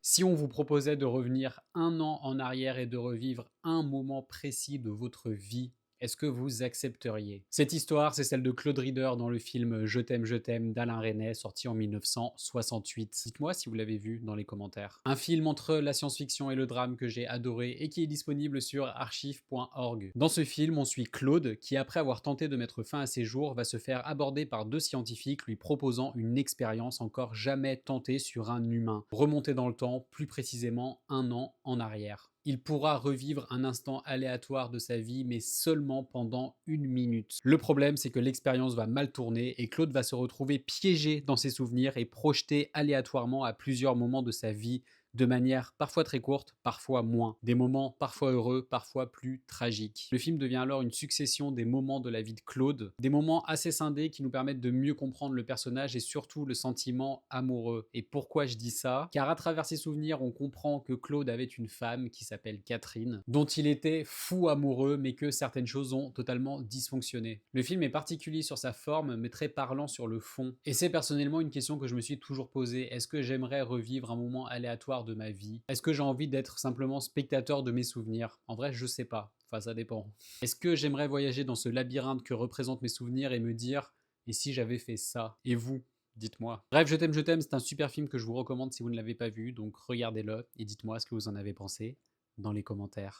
Si on vous proposait de revenir un an en arrière et de revivre un moment précis de votre vie, est-ce que vous accepteriez? Cette histoire, c'est celle de Claude Rieder dans le film Je t'aime d'Alain Resnais, sorti en 1968. Dites-moi si vous l'avez vu dans les commentaires. Un film entre la science-fiction et le drame que j'ai adoré et qui est disponible sur archive.org. Dans ce film, on suit Claude qui, après avoir tenté de mettre fin à ses jours, va se faire aborder par deux scientifiques lui proposant une expérience encore jamais tentée sur un humain. Remonter dans le temps, plus précisément un an en arrière. Il pourra revivre un instant aléatoire de sa vie, mais seulement pendant une minute. Le problème, c'est que l'expérience va mal tourner et Claude va se retrouver piégé dans ses souvenirs et projeté aléatoirement à plusieurs moments de sa vie, de manière parfois très courte, parfois moins. Des moments parfois heureux, parfois plus tragiques. Le film devient alors une succession des moments de la vie de Claude, des moments assez scindés qui nous permettent de mieux comprendre le personnage et surtout le sentiment amoureux. Et pourquoi je dis ça? Car à travers ses souvenirs, on comprend que Claude avait une femme qui s'appelle Catherine, dont il était fou amoureux, mais que certaines choses ont totalement dysfonctionné. Le film est particulier sur sa forme, mais très parlant sur le fond. Et c'est personnellement une question que je me suis toujours posée. Est-ce que j'aimerais revivre un moment aléatoire de ma vie? Est-ce que j'ai envie d'être simplement spectateur de mes souvenirs? En vrai, je sais pas. Enfin, ça dépend. Est-ce que j'aimerais voyager dans ce labyrinthe que représentent mes souvenirs et me dire, et si j'avais fait ça? Et vous? Dites-moi. Bref, je t'aime, c'est un super film que je vous recommande si vous ne l'avez pas vu, donc regardez-le et dites-moi ce que vous en avez pensé dans les commentaires.